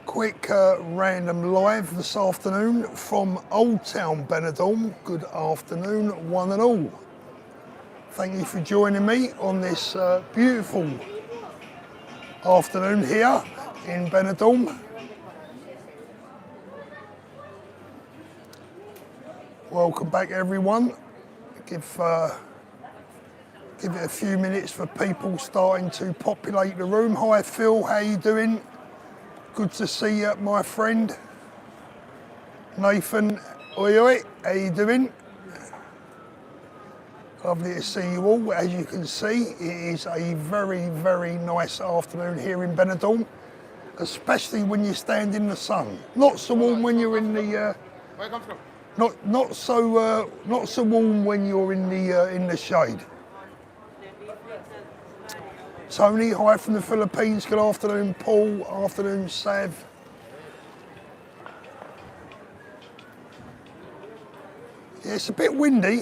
Quick random live this afternoon from Old Town Benidorm. Good afternoon, one and all. Thank you for joining me on this beautiful afternoon here in Benidorm. Welcome back, everyone. Give it a few minutes for people starting to populate the room. Hi Phil, how you doing? Good to see you, my friend. Nathan, oi oi, how you doing? Lovely to see you all. As you can see, it is a very, very nice afternoon here in Benidorm, especially when you stand in the sun. Not so warm when you're in the not so warm when you're in the shade. Tony, hi from the Philippines. Good afternoon, Paul. Afternoon, Sav. Yeah, it's a bit windy.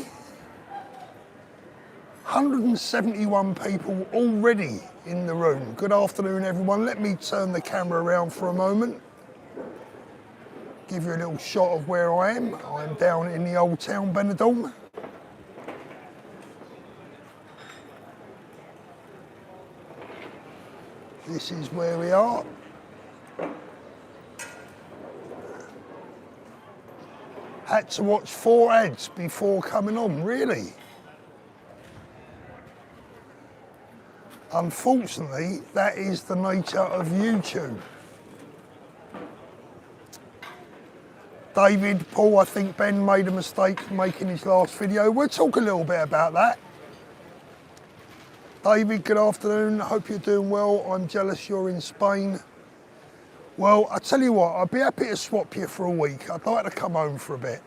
171 people already in the room. Good afternoon, everyone. Let me turn the camera around for a moment. Give you a little shot of where I am. I'm down in the Old Town Benidorm. This is where we are. Had to watch 4 ads before coming on, really. Unfortunately, that is the nature of YouTube. David, Paul, I think Ben made a mistake making his last video. We'll talk a little bit about that. David, good afternoon. Hope you're doing well. I'm jealous you're in Spain. Well, I tell you what, I'd be happy to swap you for a week. I'd like to come home for a bit.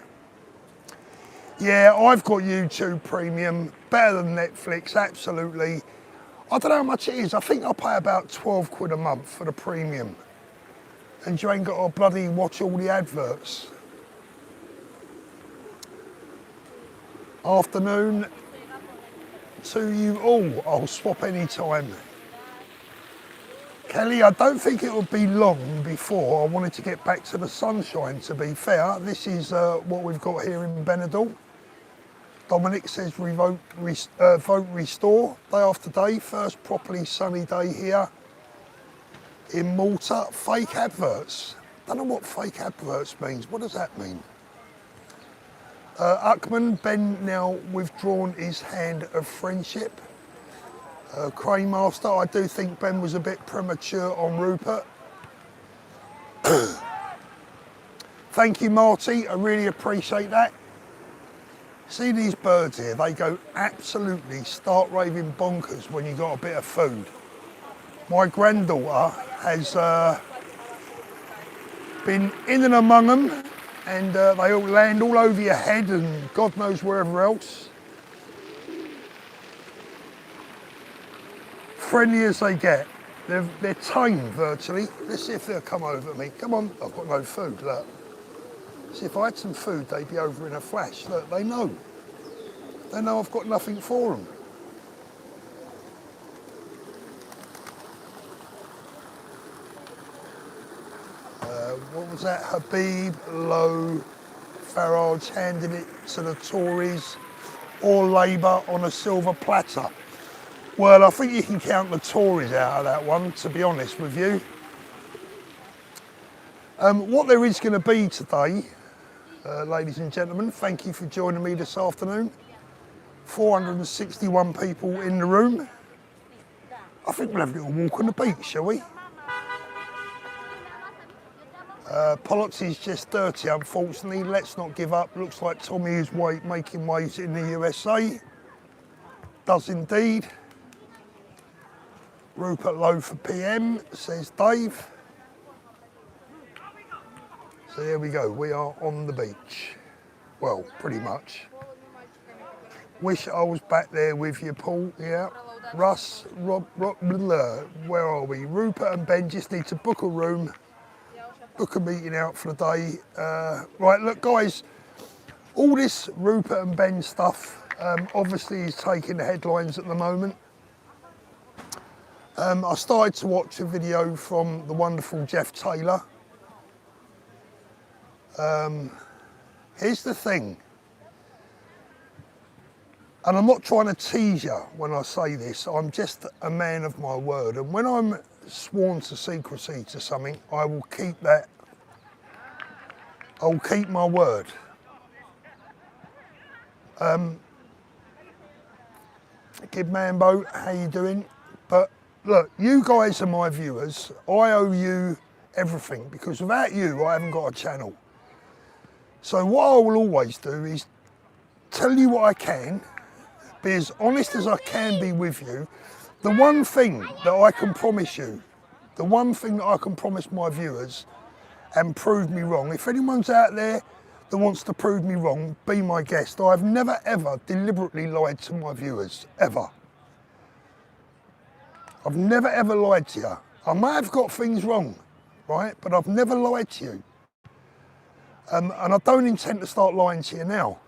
Yeah, I've got YouTube Premium, better than Netflix, absolutely. I don't know how much it is. I think I pay about 12 quid a month for the premium. And you ain't got to bloody watch all the adverts. Afternoon to you all. I'll swap any time. Kelly, I don't think it will be long before I wanted to get back to the sunshine, to be fair. This is what we've got here in Benidorm. Dominic says vote restore. Day after day, first properly sunny day here in Malta. Fake adverts. Don't know what fake adverts means. What does that mean? Uckman, Ben now withdrawn his hand of friendship. Crane Master, I do think Ben was a bit premature on Rupert. Thank you, Marty. I really appreciate that. See these birds here? They go absolutely start raving bonkers when you got a bit of food. My granddaughter has been in and among them, and they all land all over your head and God knows wherever else. Friendly as they get. They're tame virtually. Let's see if they'll come over to me. Come on, I've got no food, look. See, if I had some food, they'd be over in a flash. Look, they know. They know I've got nothing for them. What was that? Habib, Lowe, Farage handing it to the Tories or Labour on a silver platter. Well, I think you can count the Tories out of that one, to be honest with you. What there is going to be today, ladies and gentlemen, thank you for joining me this afternoon. 461 people in the room. I think we'll have a little walk on the beach, shall we? Pollock's is just dirty, unfortunately. Let's not give up. Looks like Tommy is making waves in the USA. Does indeed. Rupert Lowe for PM, says Dave. So here we go. We are on the beach. Well, pretty much. Wish I was back there with you, Paul. Yeah. Russ, Rob, where are we? Rupert and Ben just need to book a room. Book a meeting out for the day. Right, look guys, all this Rupert and Ben stuff obviously is taking the headlines at the moment. I started to watch a video from the wonderful Jeff Taylor Here's the thing, and I'm not trying to tease you when I say this, I'm just a man of my word, and when I'm sworn to secrecy to something, I will keep my word. Kid Mambo, how you doing? But look, you guys are my viewers. I owe you everything, because without you, I haven't got a channel. So what I will always do is tell you what I can, be as honest as I can be with you. The one thing that I can promise you, the one thing that I can promise my viewers and prove me wrong, if anyone's out there that wants to prove me wrong, be my guest. I've never ever deliberately lied to my viewers, ever. I've never ever lied to you. I may have got things wrong, right? But I've never lied to you. And I don't intend to start lying to you now.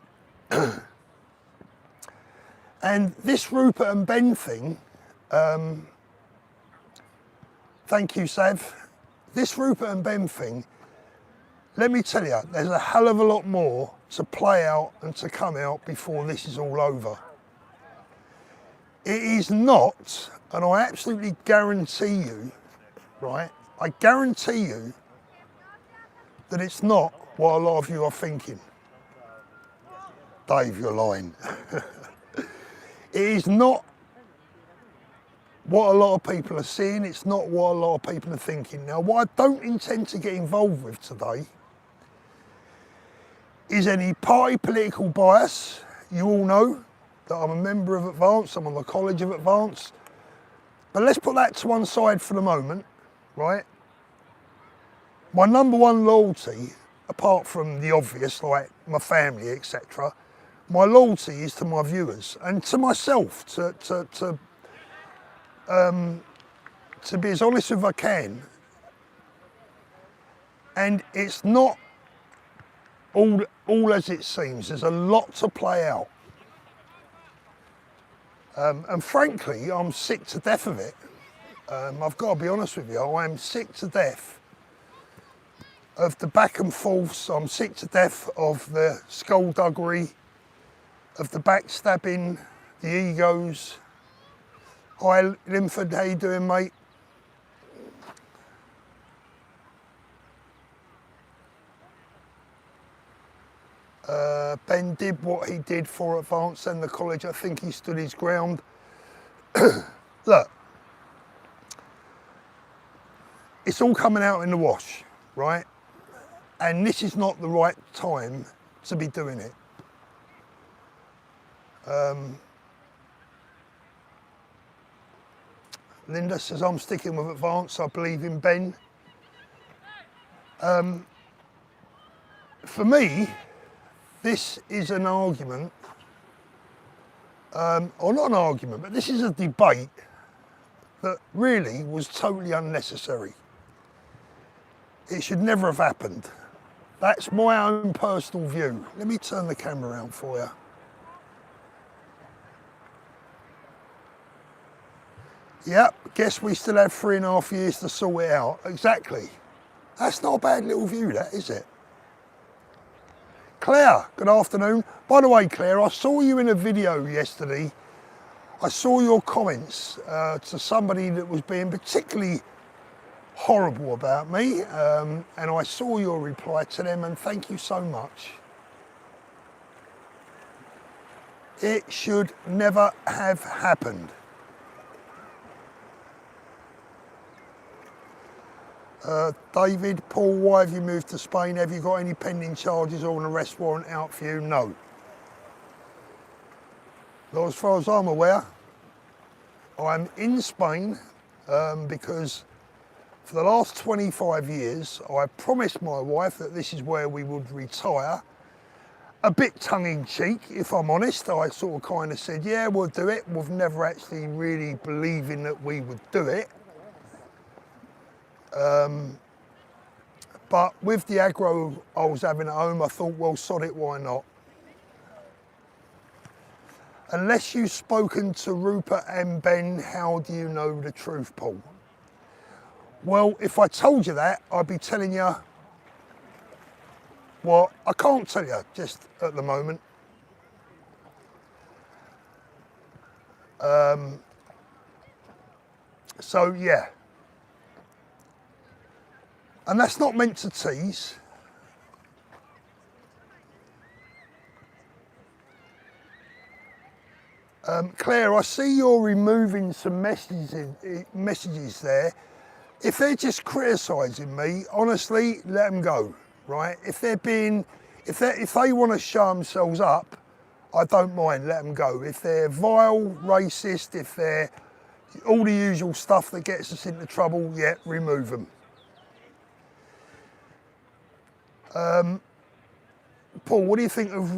And this Rupert and Ben thing, thank you, Sav. This Rupert and Ben thing, let me tell you, there's a hell of a lot more to play out and to come out before this is all over. It is not, and I absolutely guarantee you, right? I guarantee you that it's not what a lot of you are thinking. Dave, you're lying. It is not what a lot of people are seeing. It's not what a lot of people are thinking. Now, what I don't intend to get involved with today is any party political bias. You all know that I'm a member of Advance, I'm on the College of Advance. But let's put that to one side for the moment, right? My number one loyalty, apart from the obvious, like my family, etc., my loyalty is to my viewers and to myself, to be as honest as I can. And it's not all as it seems. There's a lot to play out. And frankly, I'm sick to death of it. I've got to be honest with you, I am sick to death of the back and forths. I'm sick to death of the skullduggery, of the backstabbing, the egos. Hi Linford, how you doing, mate? Ben did what he did for Advance and the college. I think he stood his ground. Look, it's all coming out in the wash, right? And this is not the right time to be doing it. Linda says, I'm sticking with Advance. I believe in Ben. For me, this is an argument, or not an argument, but this is a debate that really was totally unnecessary. It should never have happened. That's my own personal view. Let me turn the camera around for you. Yep, guess we still have 3.5 years to sort it out. Exactly. That's not a bad little view, that, is it? Claire, good afternoon. By the way, Claire, I saw you in a video yesterday. I saw your comments to somebody that was being particularly horrible about me, and I saw your reply to them, and thank you so much. It should never have happened. David, Paul, why have you moved to Spain? Have you got any pending charges or an arrest warrant out for you? No. Not as far as I'm aware. I'm in Spain because for the last 25 years, I promised my wife that this is where we would retire. A bit tongue-in-cheek, if I'm honest. I sort of kind of said, yeah, we'll do it. We've never actually really believing that we would do it. But with the aggro I was having at home, I thought, well, sod it, why not? Unless you've spoken to Rupert and Ben, how do you know the truth, Paul? Well, if I told you that, I'd be telling you Well, I can't tell you just at the moment. So yeah, and that's not meant to tease. Claire, I see you're removing some messages there. If they're just criticising me, honestly, let them go, right? If they want to show themselves up, I don't mind, let them go. If they're vile, racist, if they're all the usual stuff that gets us into trouble, yeah, remove them. Paul, what do you think of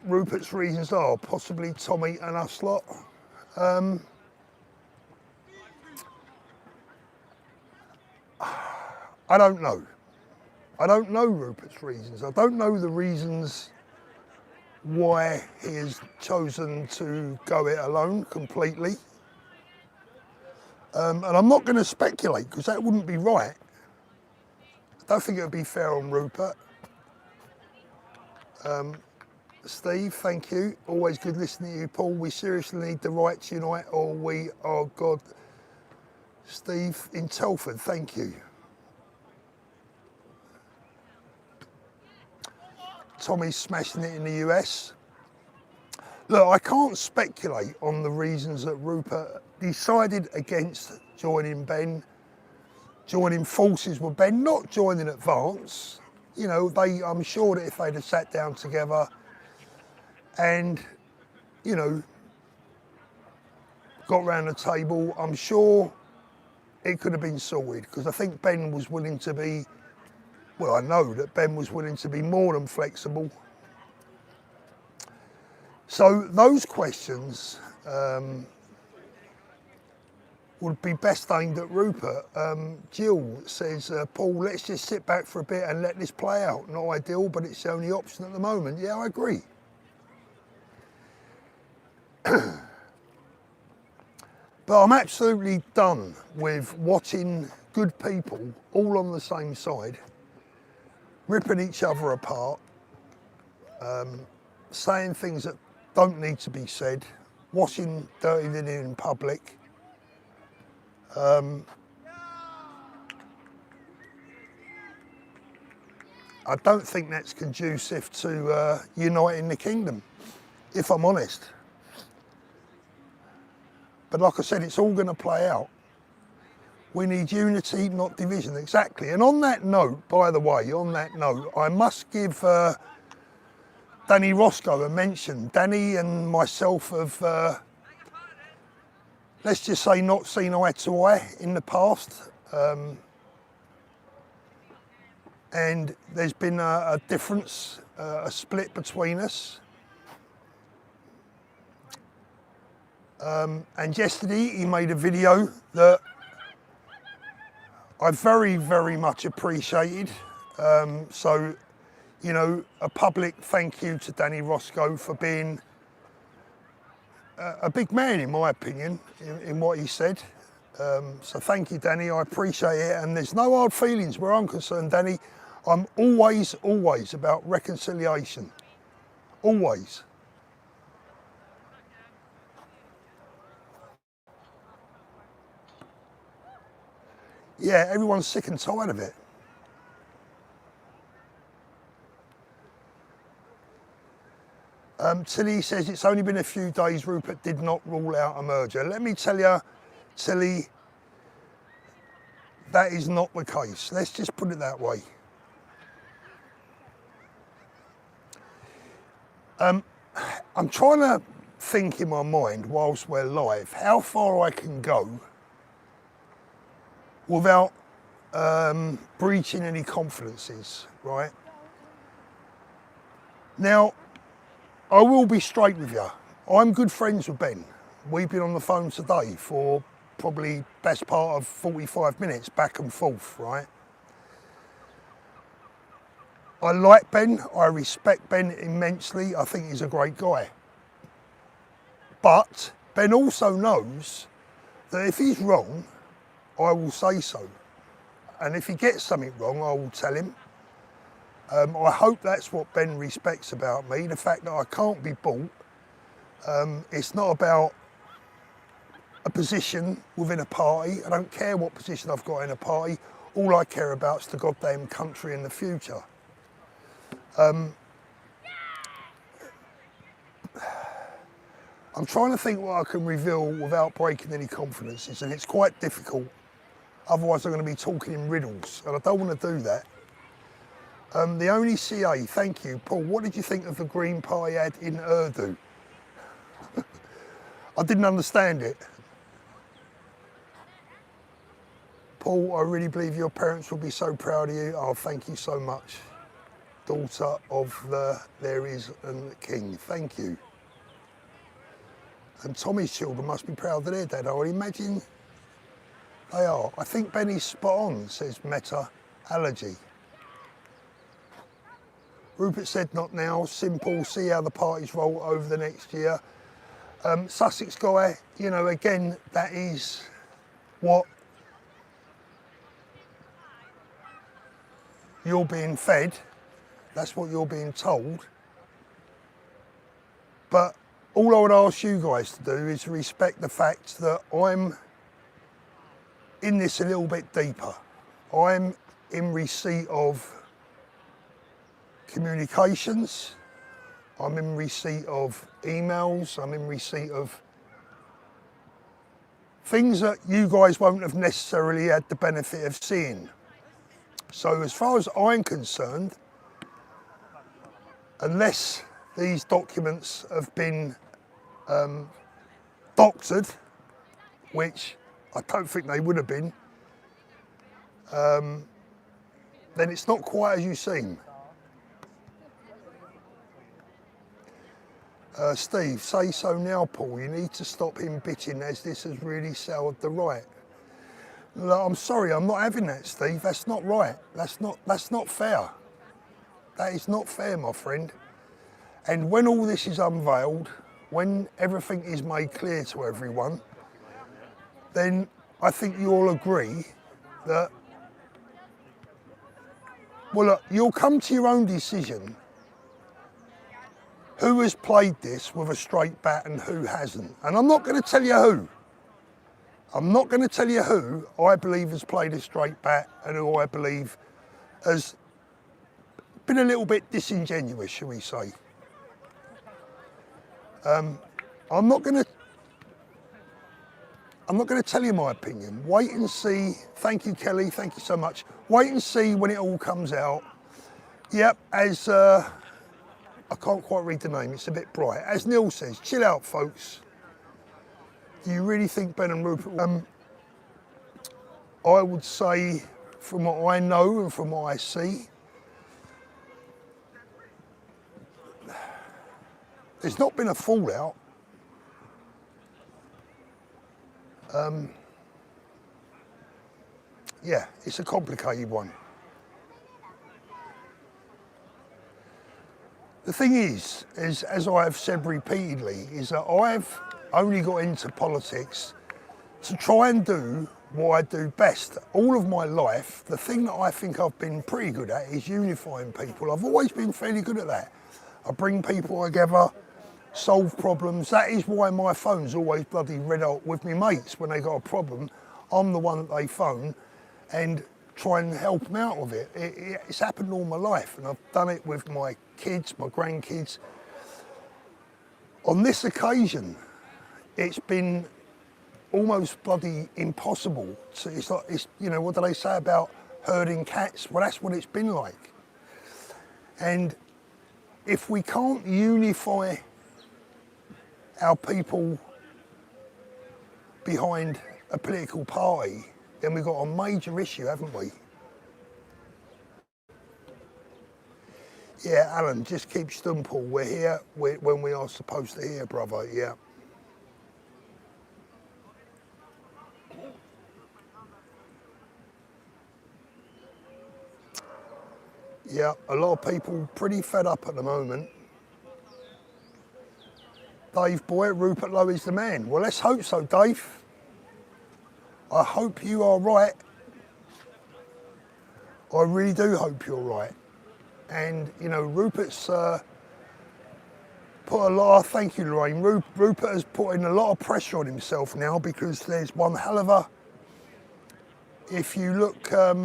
Rupert's reasons are? Possibly Tommy and us lot? I don't know. I don't know Rupert's reasons. I don't know the reasons why he has chosen to go it alone completely. And I'm not going to speculate because that wouldn't be right. I don't think it would be fair on Rupert. Steve, thank you. Always good listening to you, Paul. We seriously need the right to unite or we are God. Steve in Telford, thank you. Tommy's smashing it in the US. Look, I can't speculate on the reasons that Rupert decided against joining forces with Ben, not joining Advance. You know, I'm sure that if they'd have sat down together and, you know, got round the table, I'm sure it could have been sorted because I think Ben was willing to be, well, I know that Ben was willing to be more than flexible. So those questions would be best aimed at Rupert. Jill says, Paul, let's just sit back for a bit and let this play out. Not ideal, but it's the only option at the moment. Yeah, I agree. But I'm absolutely done with watching good people all on the same side, ripping each other apart, saying things that don't need to be said, washing dirty linen in public. I don't think that's conducive to uniting the kingdom, if I'm honest. But like I said, it's all going to play out. We need unity, not division, exactly. And on that note, by the way, I must give Danny Roscoe a mention. Danny and myself have, let's just say, not seen eye to eye in the past. And there's been a difference, a split between us. And yesterday he made a video that I very, very much appreciated. So, you know, a public thank you to Danny Roscoe for being a big man, in my opinion, in what he said. So thank you, Danny, I appreciate it. And there's no hard feelings where I'm concerned, Danny. I'm always, always about reconciliation. Always. Yeah, everyone's sick and tired of it. Tilly says it's only been a few days, Rupert did not rule out a merger. Let me tell you, Tilly, that is not the case. Let's just put it that way. I'm trying to think in my mind whilst we're live how far I can go without breaching any confidences, right? Now, I will be straight with you. I'm good friends with Ben. We've been on the phone today for probably best part of 45 minutes, back and forth, right? I like Ben, I respect Ben immensely, I think he's a great guy. But Ben also knows that if he's wrong, I will say so. And if he gets something wrong, I will tell him. I hope that's what Ben respects about me, the fact that I can't be bought. It's not about a position within a party. I don't care what position I've got in a party. All I care about is the goddamn country and the future. I'm trying to think what I can reveal without breaking any confidences, and it's quite difficult. Otherwise I'm going to be talking in riddles, and I don't want to do that. The only CA, thank you. Paul, what did you think of the Green Party ad in Urdu? I didn't understand it. Paul, I really believe your parents will be so proud of you. Oh, thank you so much. Daughter of the There Is a King, thank you. And Tommy's children must be proud of their dad. I would imagine they are. I think Benny's spot on, says Meta Allergy. Rupert said not now, simple, see how the parties roll over the next year. Sussex guy, you know, again, that is what you're being fed. That's what you're being told. But all I would ask you guys to do is respect the fact that I'm in this a little bit deeper. I'm in receipt of communications, I'm in receipt of emails, I'm in receipt of things that you guys won't have necessarily had the benefit of seeing. So as far as I'm concerned, unless these documents have been doctored, which I don't think they would have been, then it's not quite as you seem. Steve, say so now, Paul. You need to stop him bitching as this has really soured the right. Look, I'm sorry, I'm not having that, Steve. That's not right. That's not fair. That is not fair, my friend. And when all this is unveiled, when everything is made clear to everyone, then I think you all agree that, well, look, you'll come to your own decision. Who has played this with a straight bat and who hasn't? And I'm not going to tell you who. I'm not going to tell you who I believe has played a straight bat and who I believe has been a little bit disingenuous, shall we say. I'm not going to tell you my opinion. Wait and see. Thank you, Kelly. Thank you so much. Wait and see when it all comes out. Yep, as I can't quite read the name, it's a bit bright. As Neil says, chill out, folks. Do you really think Ben and Rupert... I would say, from what I know and from what I see, there's not been a fallout. Yeah, it's a complicated one. The thing is, as I have said repeatedly, is that I've only got into politics to try and do what I do best. All of my life, the thing that I think I've been pretty good at is unifying people. I've always been fairly good at that. I bring people together, solve problems. That is why my phone's always bloody red hot with me mates. When they got a problem, I'm the one that they phone and try and help them out with it. It's happened all my life, and I've done it with my kids, my grandkids. On this occasion, it's been almost bloody impossible. So it's like, you know, what do they say about herding cats? Well, that's what it's been like. And if we can't unify our people behind a political party, then we've got a major issue, haven't we? Yeah, Alan, just keep stum, Paul. We're here when we are supposed to hear, brother, yeah. Yeah, a lot of people pretty fed up at the moment. Dave boy, Rupert Lowe is the man. Well, let's hope so, Dave. I hope you are right. I really do hope you're right. And, you know, Rupert's put a lot of, thank you Lorraine, Rupert has put in a lot of pressure on himself now because there's one hell of a, if you look at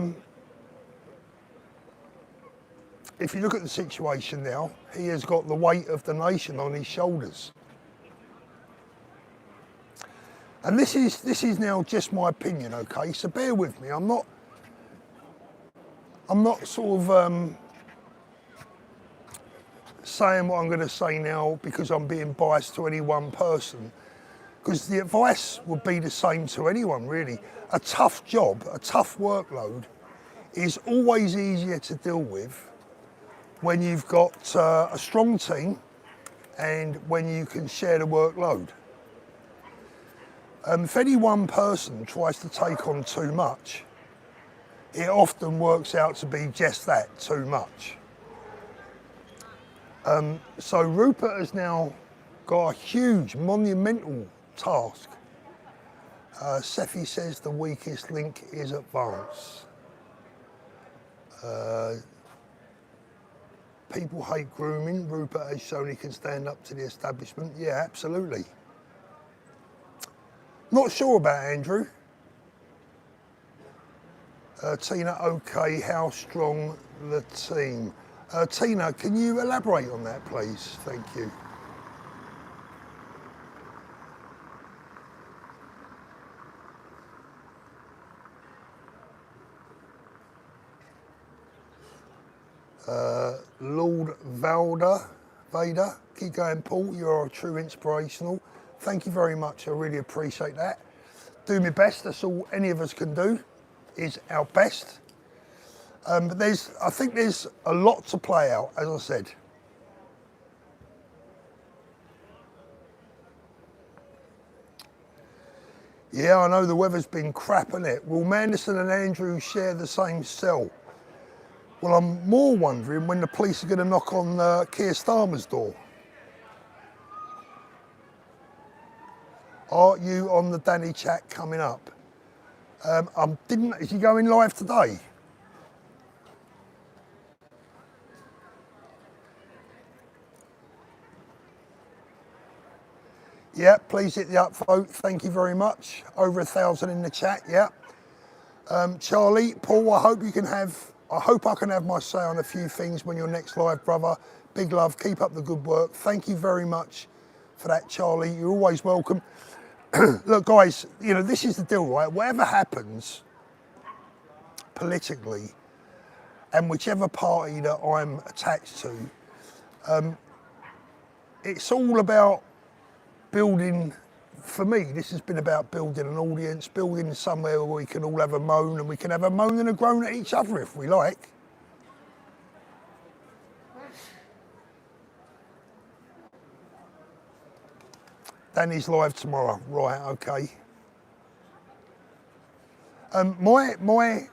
the situation now, he has got the weight of the nation on his shoulders. And this is now just my opinion, okay? So bear with me. I'm not sort of saying what I'm going to say now because I'm being biased to any one person. Because the advice would be the same to anyone, really. A tough job, a tough workload is always easier to deal with when you've got a strong team and when you can share the workload. If any one person tries to take on too much, it often works out to be just that, too much. So Rupert has now got a huge, monumental task. Seffi says the weakest link is advance. People hate grooming. Rupert has shown he can stand up to the establishment. Yeah, absolutely. Not sure about Andrew. Tina, okay, how strong the team? Tina, can you elaborate on that, please? Thank you. Lord Vader, keep going, Paul. You are true inspirational. Thank you very much. I really appreciate that. Do my best. That's all any of us can do, is our best. But I think there's a lot to play out, as I said. Yeah, I know the weather's been crap, isn't it? Will Manderson and Andrew share the same cell? Well, I'm more wondering when the police are going to knock on Keir Starmer's door. Are you on the Danny chat coming up? Is he going live today? Yeah, please hit the upvote. Thank you very much. Over 1,000 in the chat. Yeah. Charlie, Paul, I hope I can have my say on a few things when you're next live, brother. Big love. Keep up the good work. Thank you very much for that, Charlie. You're always welcome. Look, guys, you know, this is the deal, right? Whatever happens politically, and whichever party that I'm attached to, it's all about building. For me, this has been about building an audience, building somewhere where we can all have a moan, and we can have a moan and a groan at each other if we like. Danny's live tomorrow, right? Okay. My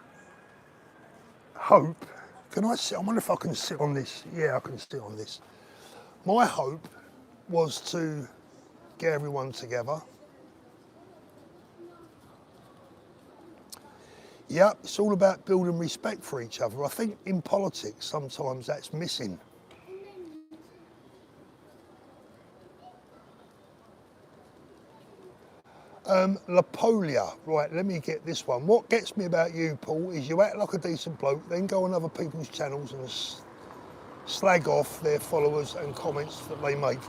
hope. Can I sit? I wonder if I can sit on this. Yeah, I can sit on this. My hope was to get everyone together. Yep, it's all about building respect for each other. I think in politics sometimes that's missing. Lapolia, right, let me get this one. What gets me about you, Paul, is you act like a decent bloke, then go on other people's channels and slag off their followers and comments that they make.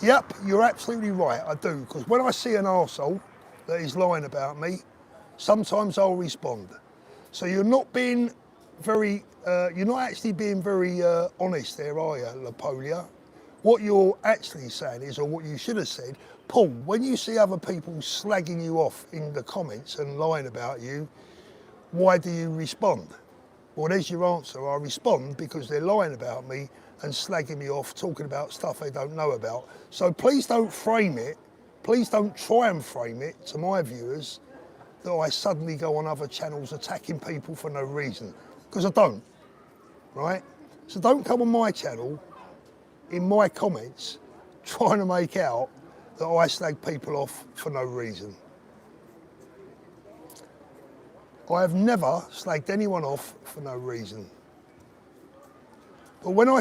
Yep, you're absolutely right, I do, because when I see an arsehole that is lying about me, sometimes I'll respond. So you're not being very, you're not actually being very honest there, are you, Lapolia? What you're actually saying is, or what you should have said, Paul, when you see other people slagging you off in the comments and lying about you, why do you respond? Well, there's your answer. I respond because they're lying about me and slagging me off, talking about stuff they don't know about. So please don't frame it, please don't try and frame it to my viewers that I suddenly go on other channels attacking people for no reason, because I don't, right? So don't come on my channel in my comments trying to make out that I slag people off for no reason. I have never slagged anyone off for no reason. But when I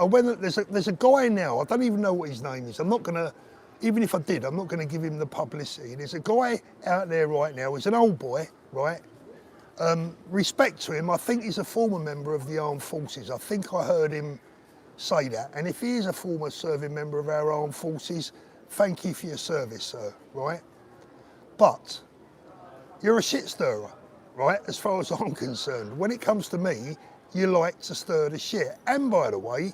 went, there's a guy now, I don't even know what his name is. I'm not gonna, even if I did, I'm not gonna give him the publicity. There's a guy out there right now, he's an old boy, right? Respect to him, I think he's a former member of the armed forces. I think I heard him say that. And if he is a former serving member of our armed forces, thank you for your service, sir, right? But you're a shit stirrer, right? As far as I'm concerned. When it comes to me, you like to stir the shit. And by the way,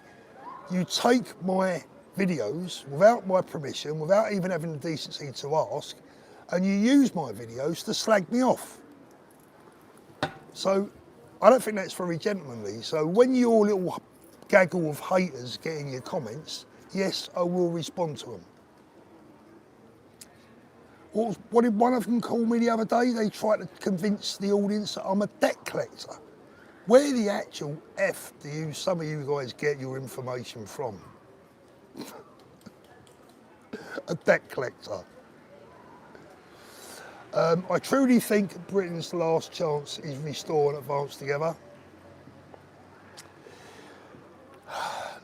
you take my videos without my permission, without even having the decency to ask, and you use my videos to slag me off. So I don't think that's very gentlemanly. So when your little gaggle of haters get in your comments, yes, I will respond to them. What did one of them call me the other day? They tried to convince the audience that I'm a debt collector. Where the actual F do some of you guys get your information from? A debt collector. I truly think Britain's last chance is restore and advance together.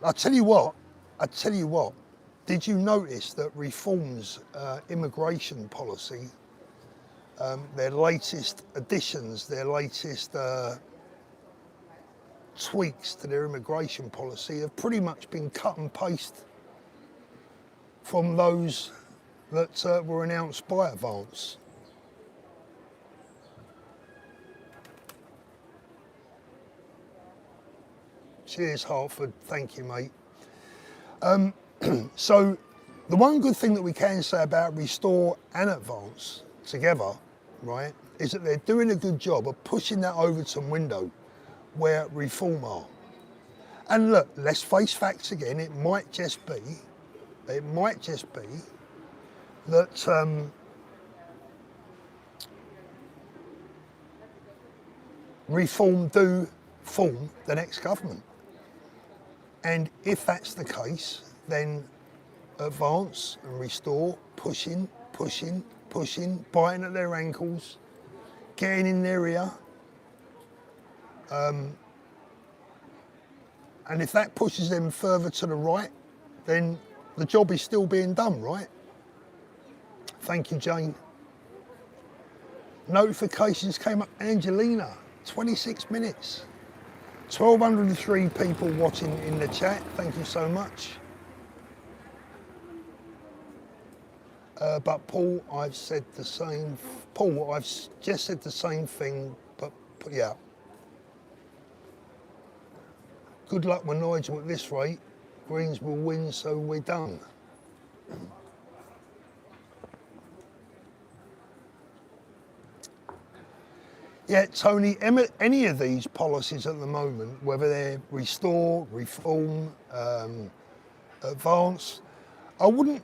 I tell you what, did you notice that Reform's immigration policy, their latest additions, their latest tweaks to their immigration policy have pretty much been cut and paste from those that were announced by Advance? Cheers, Hartford. Thank you, mate. So the one good thing that we can say about Restore and Advance together, right, is that they're doing a good job of pushing that Overton window where Reform are. And look, let's face facts again. It might just be that Reform do form the next government. And if that's the case, then Advance and Restore pushing, biting at their ankles, getting in their ear. And if that pushes them further to the right, then the job is still being done, right? Thank you, Jane. Notifications came up. Angelina, 26 minutes. 1,203 people watching in the chat. Thank you so much. But Paul, I've said the same. Paul, I've just said the same thing, but yeah. Good luck with Nigel at this rate. Greens will win, so we're done. Yeah, Tony, any of these policies at the moment, whether they're Restore, Reform, Advance, I wouldn't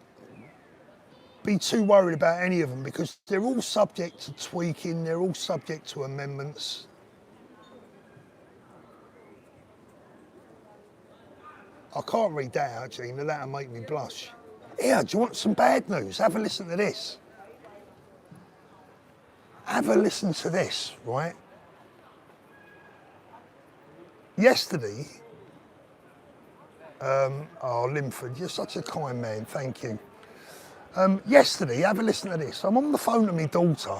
be too worried about any of them because they're all subject to tweaking, they're all subject to amendments. I can't read that out, Gina, that'll make me blush. Here, do you want some bad news? Have a listen to this. Have a listen to this, right? Yesterday, Linford, you're such a kind man, thank you. Yesterday, have a listen to this. I'm on the phone to my daughter,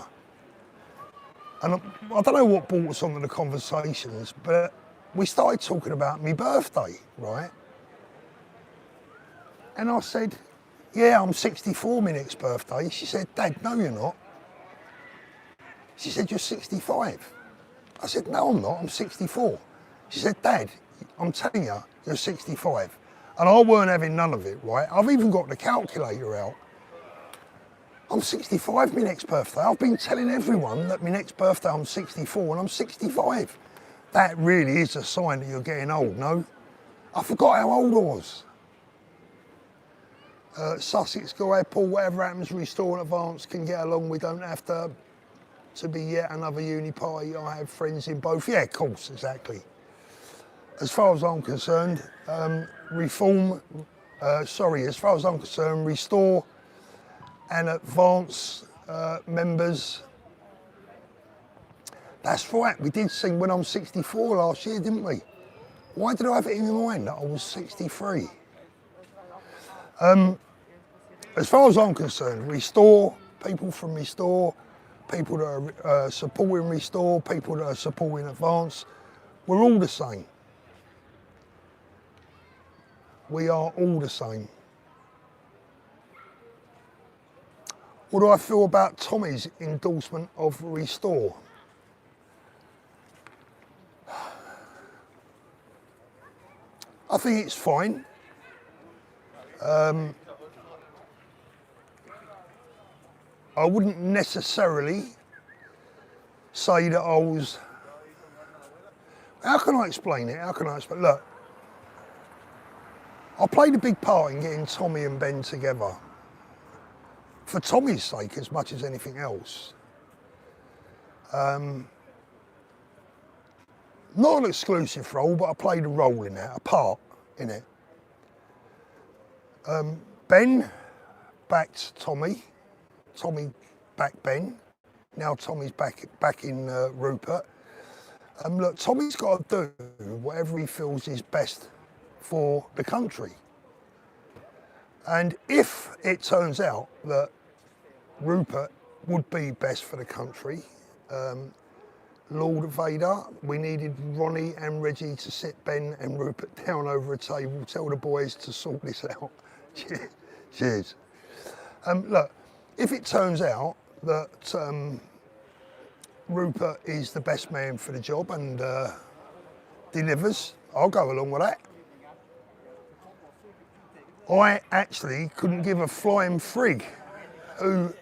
and I don't know what brought us onto the conversations, but we started talking about my birthday, right? And I said, yeah, I'm 64 my next birthday. She said, Dad, no, you're not. She said, you're 65. I said, no, I'm not, I'm 64. She said, Dad, I'm telling you, you're 65. And I weren't having none of it, right? I've even got the calculator out. I'm 65 my next birthday. I've been telling everyone that my next birthday I'm 64 and I'm 65. That really is a sign that you're getting old, no? I forgot how old I was. Sussex guy, Paul, whatever happens, Restore and Advance can get along. We don't have to be yet another uni party. I have friends in both. Yeah, of course, exactly. As far as I'm concerned, as far as I'm concerned, Restore and Advance members. That's right, we did sing When I'm 64 last year, didn't we? Why did I have it in my mind that I was 63? As far as I'm concerned, Restore, people from Restore, people that are supporting Restore, people that are supporting Advance, we're all the same. We are all the same. What do I feel about Tommy's endorsement of Restore? I think it's fine. I wouldn't necessarily say that I was... How can I explain it? How can I explain? Look, I played a big part in getting Tommy and Ben together. For Tommy's sake as much as anything else. Not an exclusive role, but I played a role in that, a part in it. Ben backed Tommy. Tommy backed Ben. Now Tommy's back in Rupert. Look, Tommy's got to do whatever he feels is best for the country. And if it turns out that Rupert would be best for the country, Lord Vader, we needed Ronnie and Reggie to sit Ben and Rupert down over a table, tell the boys to sort this out. Cheers. Look, if it turns out that Rupert is the best man for the job and delivers, I'll go along with that. I actually couldn't give a flying frig who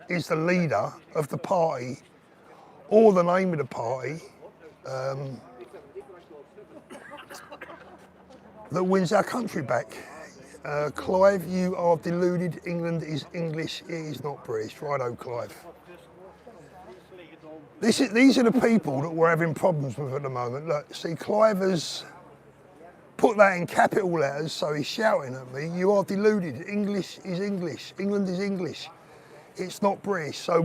is the leader of the party or the name of the party that wins our country back. Clive, you are deluded. England is English, it is not British. Righto, Clive. These are the people that we're having problems with at the moment. Look, see, Clive has put that in capital letters, so he's shouting at me, you are deluded. English is English. England is English. It's not British. So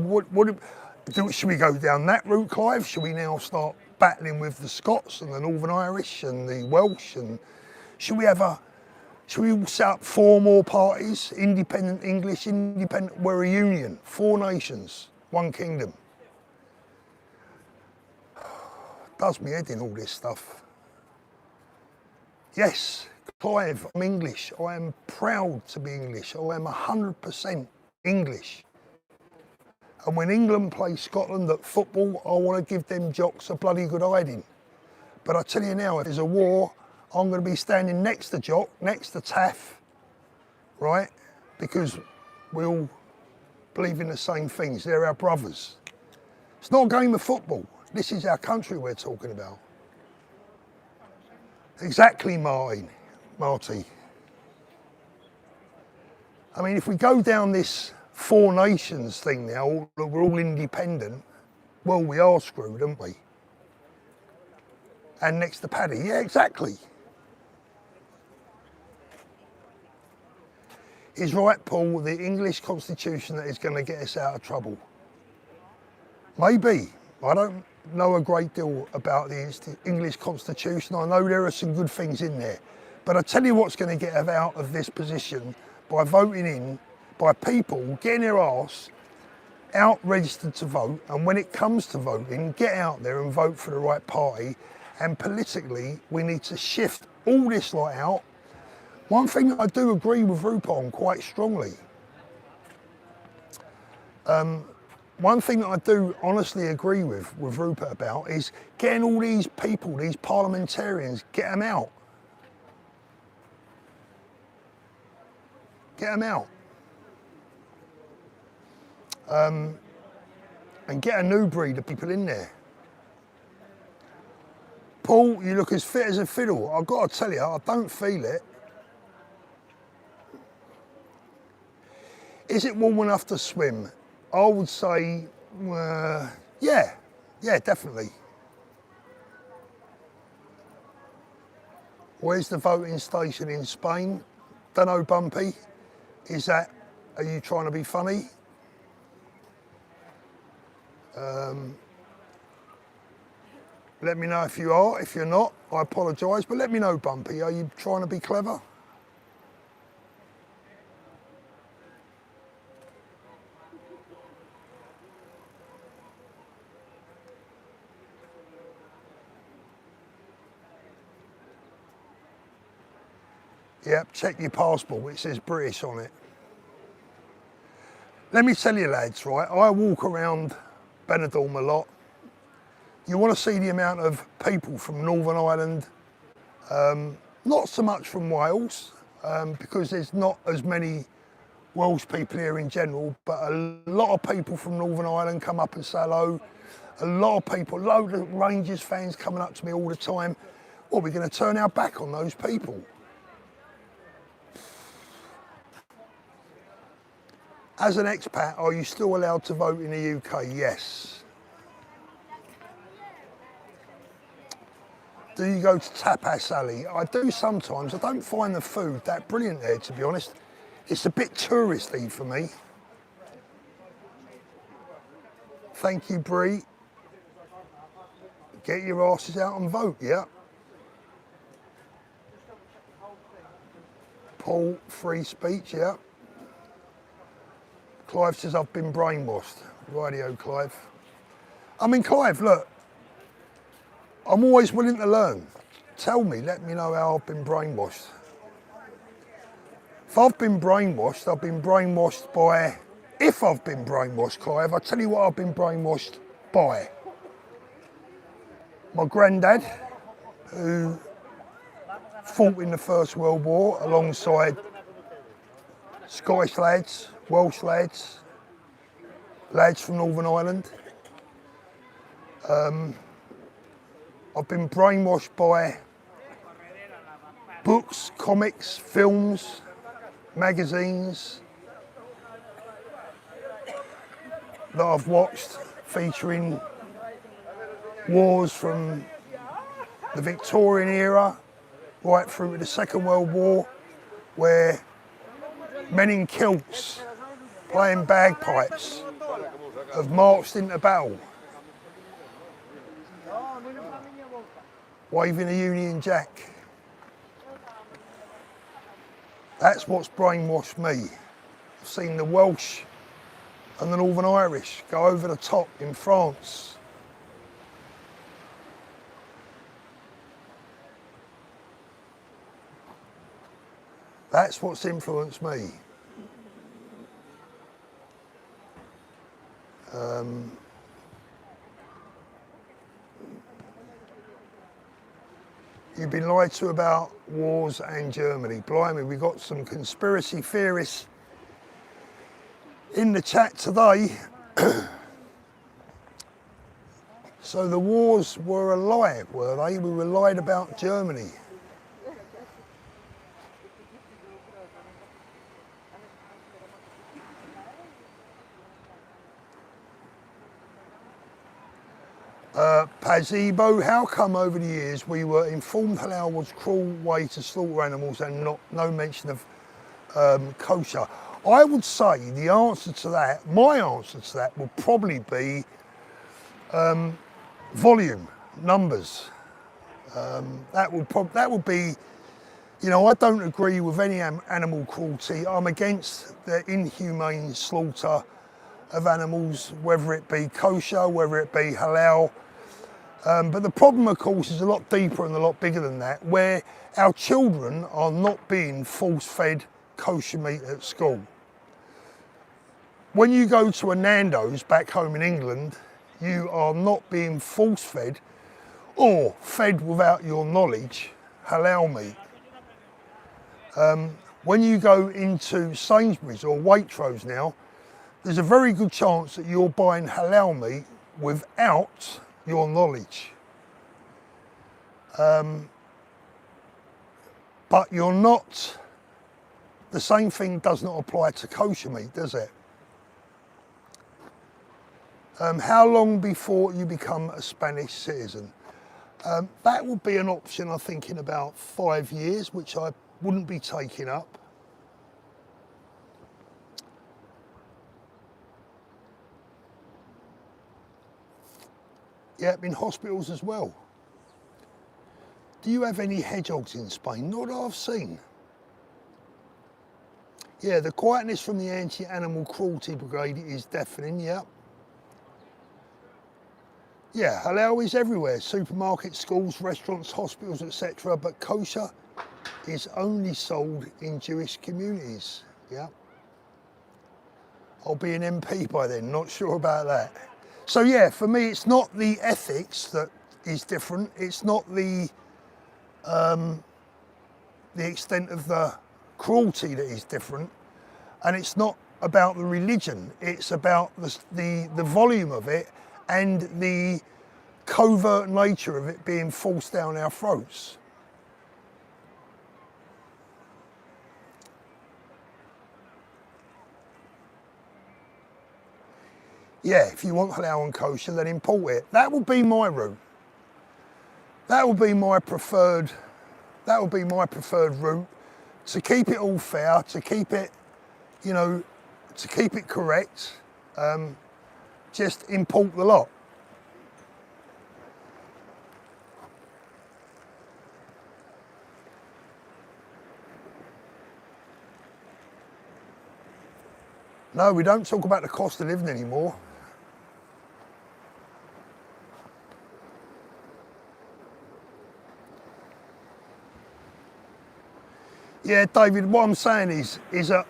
should we go down that route, Clive? Should we now start battling with the Scots and the Northern Irish and the Welsh? And should we set up 4 more parties? Independent English, independent, we're a union. 4 nations, 1 kingdom. Does me head in all this stuff. Yes, Clive, I'm English. I am proud to be English. I am 100% English. And when England play Scotland at football, I want to give them jocks a bloody good hiding. But I tell you now, if there's a war, I'm going to be standing next to Jock, next to Taff, right? Because we all believe in the same things. They're our brothers. It's not a game of football. This is our country we're talking about. Exactly, Marty. I mean, if we go down this 4 nations thing now, we're all independent, well, we are screwed, aren't we? And next to Paddy, yeah, exactly. He's right, Paul, the English constitution that is going to get us out of trouble. Maybe. I don't know a great deal about the English constitution. I know there are some good things in there. But I tell you what's going to get us out of this position by voting in, by people getting their arse out registered to vote. And when it comes to voting, get out there and vote for the right party. And politically, we need to shift all this lot out. One thing that I do agree with Rupert on quite strongly. One thing that I do honestly agree with Rupert about is getting all these people, these parliamentarians, get them out. Get them out. And get a new breed of people in there. Paul, you look as fit as a fiddle. I've got to tell you, I don't feel it. Is it warm enough to swim? I would say, yeah, definitely. Where's the voting station in Spain? Dunno, Bumpy. Are you trying to be funny? Let me know if you are. If you're not, I apologise, but let me know, Bumpy. Are you trying to be clever? Yep, check your passport. It says British on it. Let me tell you, lads, right? I walk around Benidorm a lot. You want to see the amount of people from Northern Ireland, not so much from Wales, because there's not as many Welsh people here in general, but a lot of people from Northern Ireland come up and say hello. A lot of people, loads of Rangers fans coming up to me all the time. Well, we're going to turn our back on those people. As an expat, are you still allowed to vote in the UK? Yes. Do you go to Tapas Alley? I do sometimes. I don't find the food that brilliant there, to be honest. It's a bit touristy for me. Thank you, Bree. Get your asses out and vote, yeah? Paul, free speech, yeah? Clive says I've been brainwashed. Rightio, Clive. I mean, Clive, look, I'm always willing to learn. Tell me, let me know how I've been brainwashed. If I've been brainwashed by, if I've been brainwashed, Clive, I'll tell you what I've been brainwashed by. My granddad, who fought in the First World War alongside Scottish lads, Welsh lads, lads from Northern Ireland. I've been brainwashed by books, comics, films, magazines that I've watched featuring wars from the Victorian era right through to the Second World War, where men in kilts playing bagpipes have marched into battle, waving a Union Jack. That's what's brainwashed me. I've seen the Welsh and the Northern Irish go over the top in France. That's what's influenced me. You've been lied to about wars and Germany. Blimey, we got some conspiracy theorists in the chat today. So the wars were a lie, were they? We were lied about Germany. Pazebo, how come over the years we were informed halal was a cruel way to slaughter animals and no mention of kosher? I would say the answer to that, my answer to that would probably be volume, numbers. That would be, you know, I don't agree with any animal cruelty. I'm against the inhumane slaughter of animals, whether it be kosher, whether it be halal. But the problem, of course, is a lot deeper and a lot bigger than that, where our children are not being force-fed kosher meat at school. When you go to a Nando's back home in England, you are not being force-fed or fed without your knowledge halal meat. When you go into Sainsbury's or Waitrose now, there's a very good chance that you're buying halal meat without your knowledge. But you're not, the same thing does not apply to kosher meat, does it? How long before you become a Spanish citizen? That would be an option, I think, in about 5 years, which I wouldn't be taking up. Yep, in hospitals as well. Do you have any hedgehogs in Spain? Not that I've seen. Yeah, the quietness from the anti-animal cruelty brigade is deafening, yeah. Yeah, halal is everywhere, supermarkets, schools, restaurants, hospitals, etc. But kosher is only sold in Jewish communities, yeah. I'll be an MP by then, not sure about that. So yeah, for me it's not the ethics that is different, it's not the extent of the cruelty that is different, and it's not about the religion, it's about the volume of it and the covert nature of it being forced down our throats. Yeah, if you want halal and kosher, then import it. That will be my route. That will be my preferred route, to keep it all fair, to keep it, you know, to keep it correct. Just import the lot. No, we don't talk about the cost of living anymore. Yeah, David, what I'm saying is that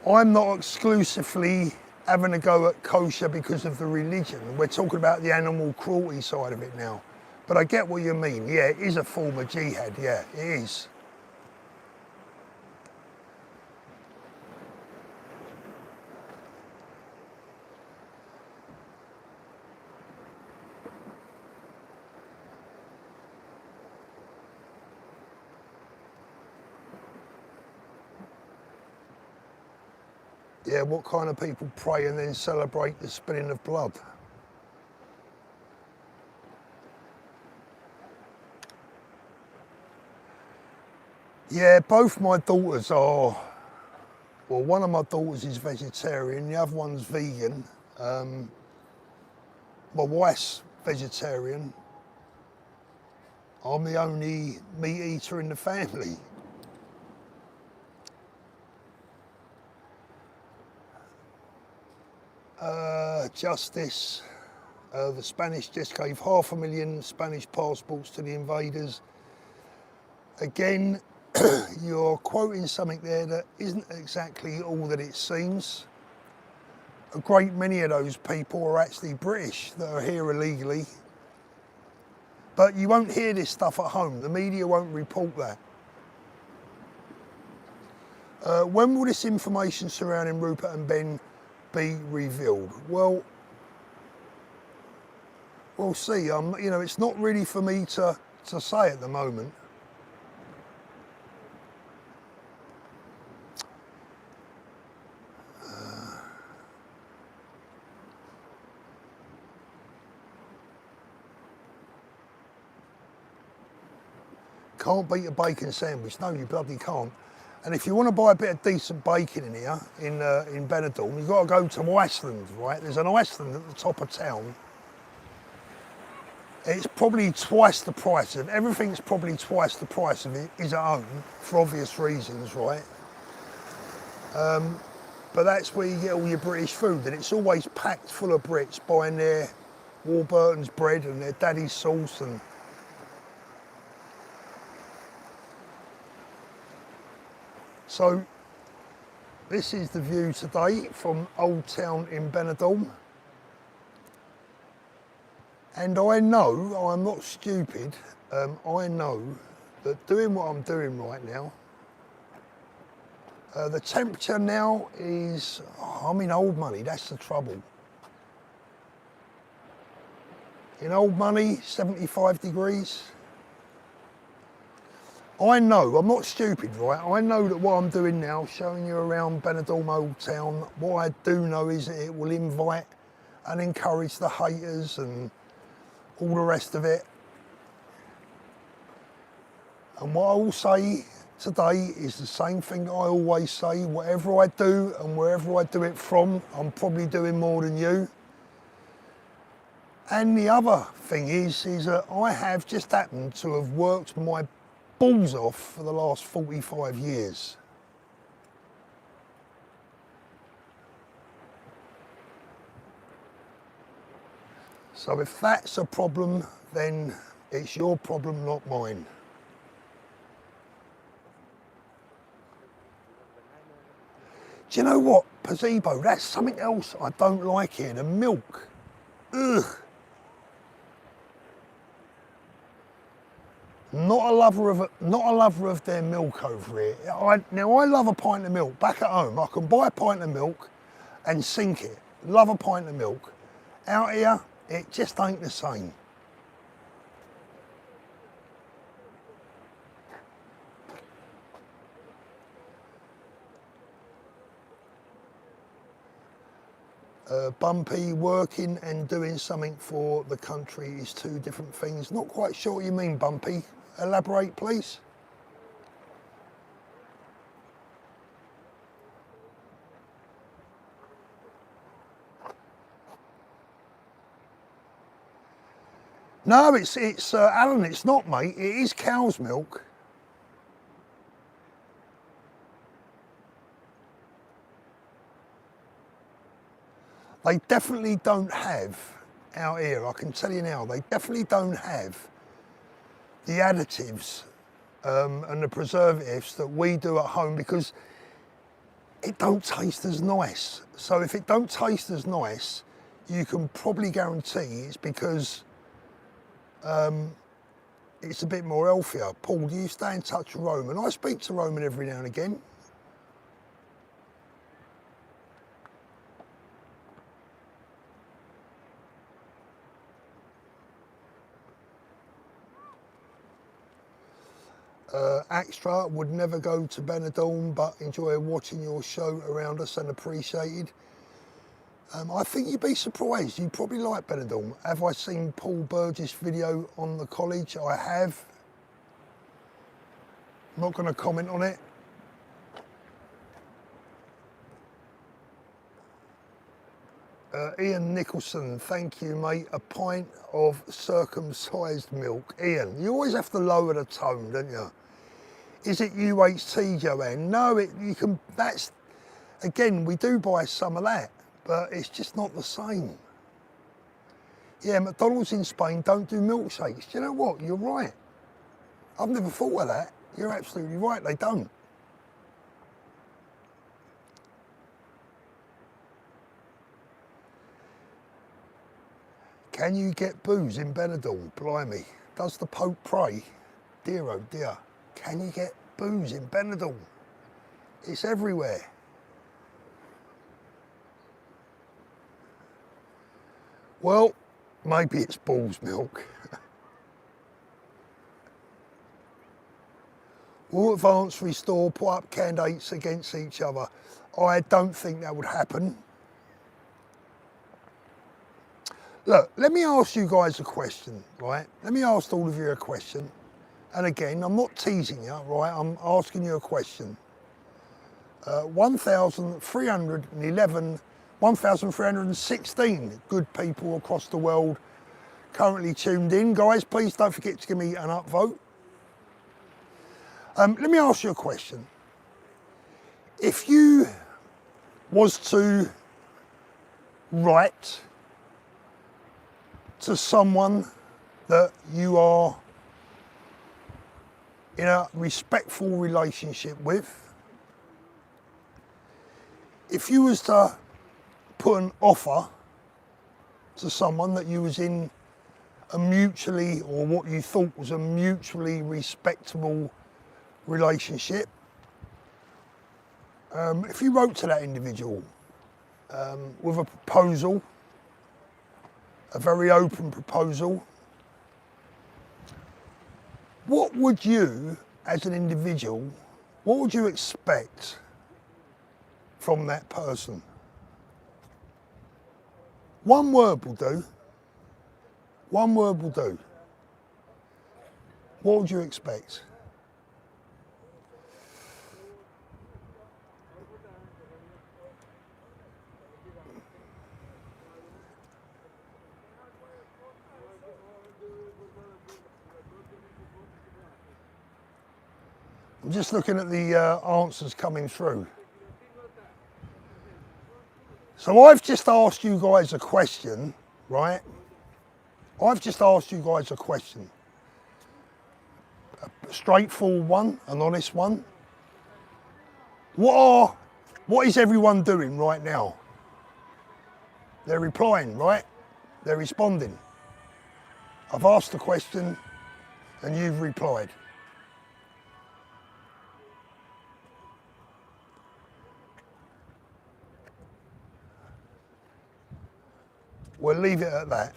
I'm not exclusively having a go at kosher because of the religion. We're talking about the animal cruelty side of it now. But I get what you mean. Yeah, it is a form of jihad. Yeah, it is. Yeah, what kind of people pray and then celebrate the spilling of blood? Yeah, both my daughters are, well, one of my daughters is vegetarian, the other one's vegan. My wife's vegetarian. I'm the only meat eater in the family. Justice. The Spanish just gave 500,000 Spanish passports to the invaders. Again, you're quoting something there that isn't exactly all that it seems. A great many of those people are actually British that are here illegally. But you won't hear this stuff at home. The media won't report that. When will this information surrounding Rupert and Ben be revealed? Well, we'll see. You know, it's not really for me to say at the moment. Can't beat a bacon sandwich. No, you bloody can't. And if you want to buy a bit of decent bacon in here, in Benidorm, you've got to go to Iceland, right? There's an Iceland at the top of town. It's probably twice the price of everything's probably twice the price of it is at home, for obvious reasons, right? But that's where you get all your British food, and it's always packed full of Brits buying their Warburton's bread and their daddy's sauce and. So this is the view today from Old Town in Benidorm. And I know, I'm not stupid, I know that doing what I'm doing right now, the temperature now is, I'm in old money, that's the trouble. In old money, 75 degrees. I know, I'm not stupid, right? I know that what I'm doing now, showing you around Benidorm Old Town, what I do know is that it will invite and encourage the haters and all the rest of it. And what I will say today is the same thing that I always say. Whatever I do and wherever I do it from, I'm probably doing more than you. And the other thing is that I have just happened to have worked my balls off for the last 45 years. So if that's a problem, then it's your problem, not mine. Do you know what, Gazebo, that's something else I don't like here, the milk. Ugh. Not a lover of their milk over here. Now I love a pint of milk. Back at home, I can buy a pint of milk and sink it. Love a pint of milk. Out here, it just ain't the same. Bumpy, working and doing something for the country is two different things. Not quite sure what you mean, Bumpy. Elaborate, please. No, it's Alan, it's not, mate. It is cow's milk. They definitely don't have, out here, I can tell you now, they definitely don't have the additives and the preservatives that we do at home, because it don't taste as nice. So if it don't taste as nice, you can probably guarantee it's because it's a bit more healthier. Paul, do you stay in touch with Roman? I speak to Roman every now and again. Extra would never go to Benidorm, but enjoy watching your show around us and appreciated. I think you'd be surprised. You probably like Benidorm. Have I seen Paul Burgess' video on the college? I have. I'm not going to comment on it. Ian Nicholson, thank you, mate. A pint of circumcised milk. Ian, you always have to lower the tone, don't you? Is it UHT, Joanne? No, you can. That's, again, we do buy some of that, but it's just not the same. Yeah, McDonald's in Spain don't do milkshakes. Do you know what? You're right. I've never thought of that. You're absolutely right, they don't. Can you get booze in Benidorm? Blimey. Does the Pope pray? Dear oh dear. Can you get booze in Benidorm? It's everywhere. Well, maybe it's bull's milk. Will Advance Restore put up candidates against each other? I don't think that would happen. Look, let me ask you guys a question, right? Let me ask all of you a question. And again, I'm not teasing you, right? I'm asking you a question. 1,316 good people across the world currently tuned in. Guys, please don't forget to give me an upvote. Let me ask you a question. If you was to write to someone that you are in a respectful relationship with, if you was to put an offer to someone that you was in a mutually, or what you thought was a mutually respectable relationship, if you wrote to that individual with a proposal, a very open proposal, what would you, as an individual, what would you expect from that person? One word will do. One word will do. What would you expect? I'm just looking at the answers coming through. So I've just asked you guys a question, right? I've just asked you guys a question. A straightforward one, an honest one. What is everyone doing right now? They're replying, right? They're responding. I've asked the question and you've replied. We'll leave it at that.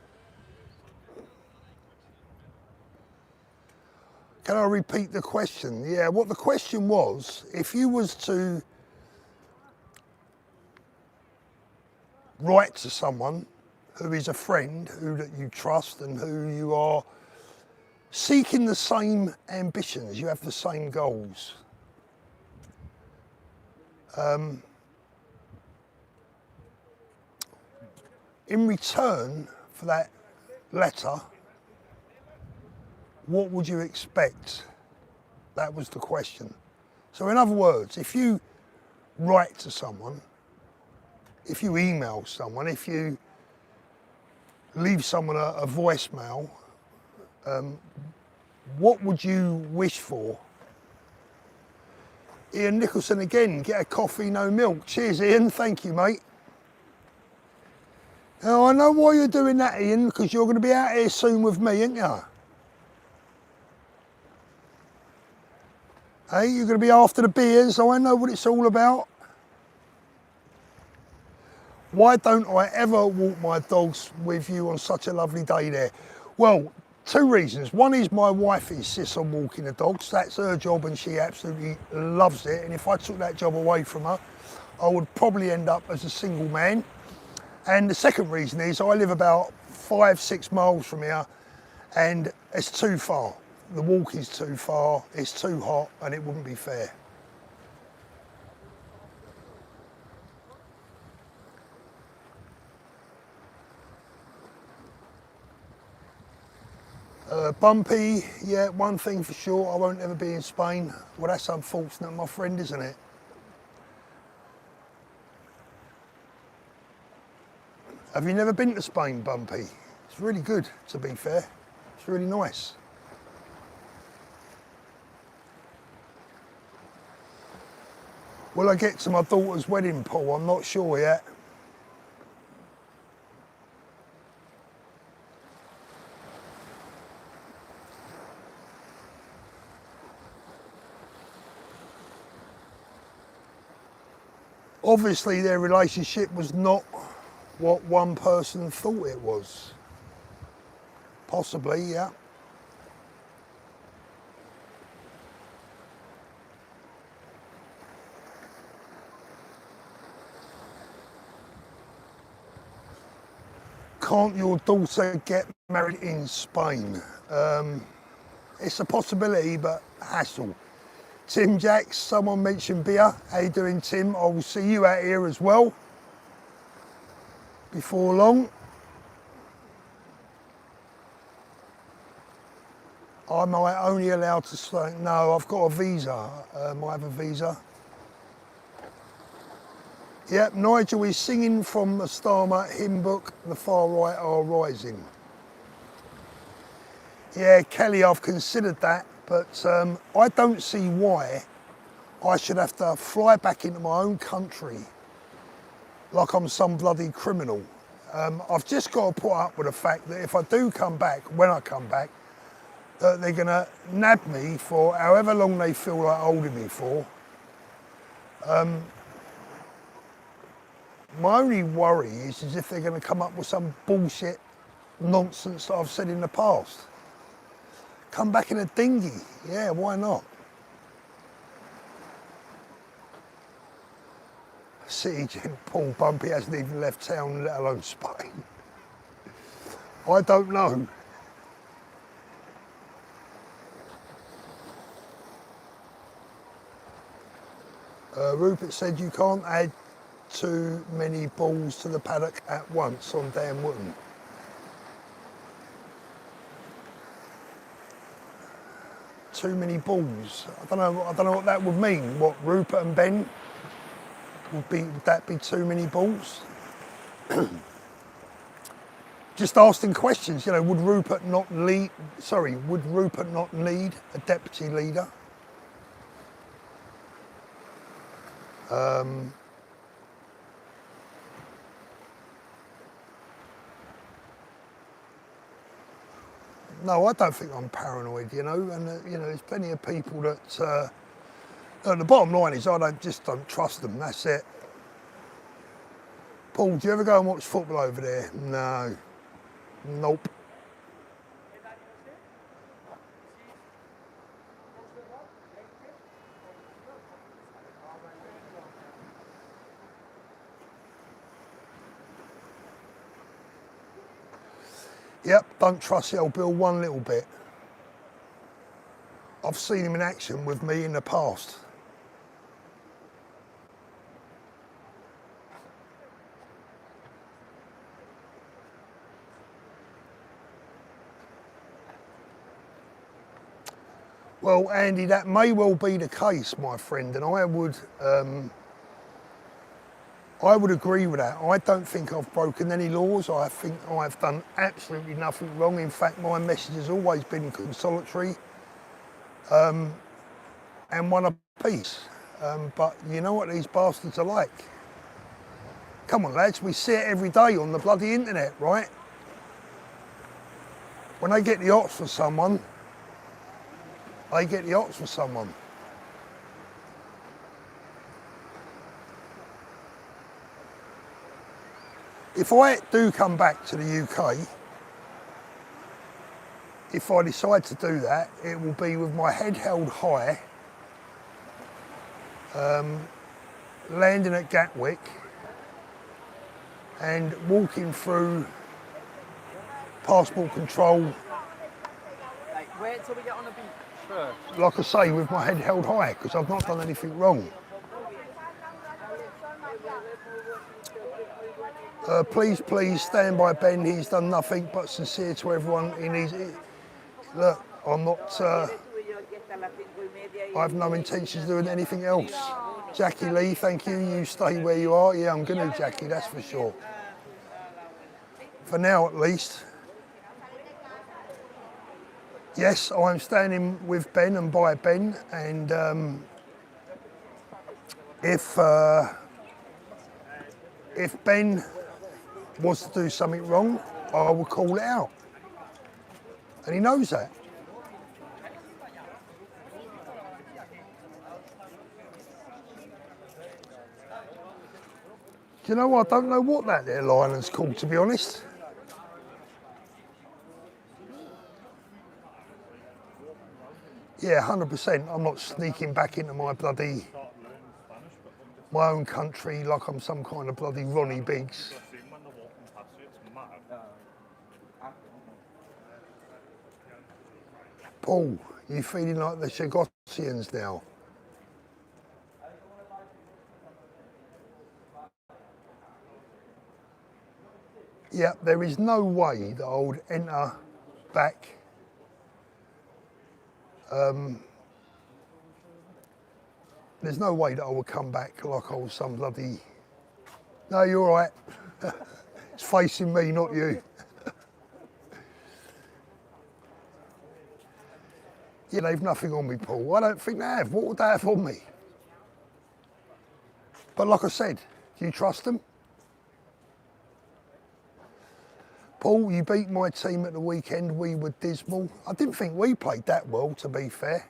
Can I repeat the question? Yeah, what the question was, if you was to write to someone who is a friend, who that you trust and who you are seeking the same ambitions, you have the same goals. In return for that letter, what would you expect? That was the question. So in other words, if you write to someone, if you email someone, if you leave someone a voicemail, what would you wish for? Ian Nicholson again, get a coffee, no milk. Cheers, Ian, thank you, mate. Now, I know why you're doing that, Ian, because you're going to be out here soon with me, ain't you? Hey, you're going to be after the beers, so I know what it's all about. Why don't I ever walk my dogs with you on such a lovely day there? Well, two reasons. One is my wife insists on walking the dogs. That's her job and she absolutely loves it. And if I took that job away from her, I would probably end up as a single man. And the second reason is I live about 5-6 miles from here and it's too far. The walk is too far, it's too hot and it wouldn't be fair. Bumpy, yeah, one thing for sure, I won't ever be in Spain. Well, that's unfortunate, my friend, isn't it? Have you never been to Spain, Bumpy? It's really good, to be fair. It's really nice. Will I get to my daughter's wedding, Paul? I'm not sure yet. Obviously, their relationship was not what one person thought it was. Possibly, yeah. Can't your daughter get married in Spain? It's a possibility, but hassle. Tim Jacks, someone mentioned beer. How you doing, Tim? I will see you out here as well before long. Am I only allowed to say, no, I've got a visa. I have a visa. Yep, Nigel is singing from the Starmer hymn book, The Far Right Are Rising. Yeah, Kelly, I've considered that, but I don't see why I should have to fly back into my own country like I'm some bloody criminal. I've just got to put up with the fact that if I do come back, when I come back, that they're going to nab me for however long they feel like holding me for. My only worry is if they're going to come up with some bullshit nonsense that I've said in the past. Come back in a dinghy, yeah, why not? City Gent Paul Bumpy hasn't even left town, let alone Spain. I don't know. Rupert said you can't add too many balls to the paddock at once on Dan Wootton. too many balls. I don't know what that would mean. What, Rupert and Ben? Would that be too many balls? Just asking questions, you know, would Rupert not need a deputy leader? No, I don't think I'm paranoid, you know, and you know, there's plenty of people that. The bottom line is, I don't trust them. That's it. Paul, do you ever go and watch football over there? No. Nope. Yep, don't trust the old Bill one little bit. I've seen him in action with me in the past. Well, Andy, that may well be the case, my friend, and I would agree with that. I don't think I've broken any laws. I think I've done absolutely nothing wrong. In fact, my message has always been consolatory and one of peace. But you know what these bastards are like. Come on, lads, we see it every day on the bloody internet, right? When they get the ops for someone, they get the ops for someone. If I do come back to the UK, if I decide to do that, it will be with my head held high, landing at Gatwick and walking through passport control. Wait till we get on the beach first. Like I say, with my head held high, because I've not done anything wrong. Please stand by Ben. He's done nothing but sincere to everyone. Look, I'm not. I have no intentions of doing anything else. Jackie Lee, thank you. You stay where you are. Yeah, I'm going to, Jackie. That's for sure. For now, at least. Yes, I'm standing with Ben and by Ben, and if Ben was to do something wrong, I will call it out, and he knows that. Do you know what? I don't know what that there island's called, to be honest. Yeah, 100%. I'm not sneaking back into my own country like I'm some kind of bloody Ronnie Biggs. Paul, you feeling like the Chagossians now? Yeah, there is no way that I would enter back. There's no way that I would come back like I was some bloody... No, you're all right. It's facing me, not you. Yeah, they've nothing on me, Paul. I don't think they have. What would they have on me? But like I said, do you trust them? Paul, you beat my team at the weekend. We were dismal. I didn't think we played that well, to be fair.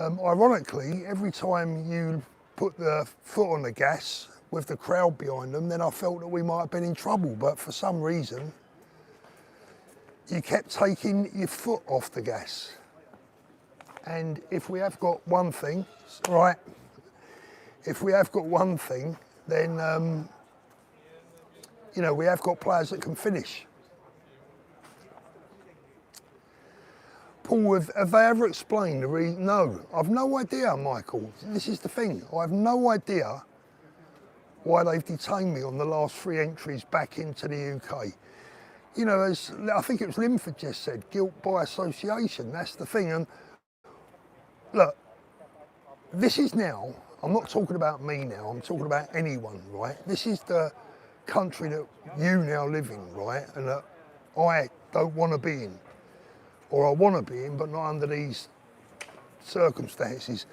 Ironically, every time you put the foot on the gas with the crowd behind them, then I felt that we might have been in trouble. But for some reason, you kept taking your foot off the gas. And if we have got one thing, right, if we have got one thing, then, you know, we have got players that can finish. Paul, have they ever explained the reason? No, I've no idea, Michael. This is the thing. I have no idea why they've detained me on the last 3 entries back into the UK. you know, as I think it was Linford just said, guilt by association. That's the thing. And look, this is now, I'm not talking about me now, I'm talking about anyone, right? This is the country that you now live in, right? And that I don't want to be in, or I want to be in, but not under these circumstances.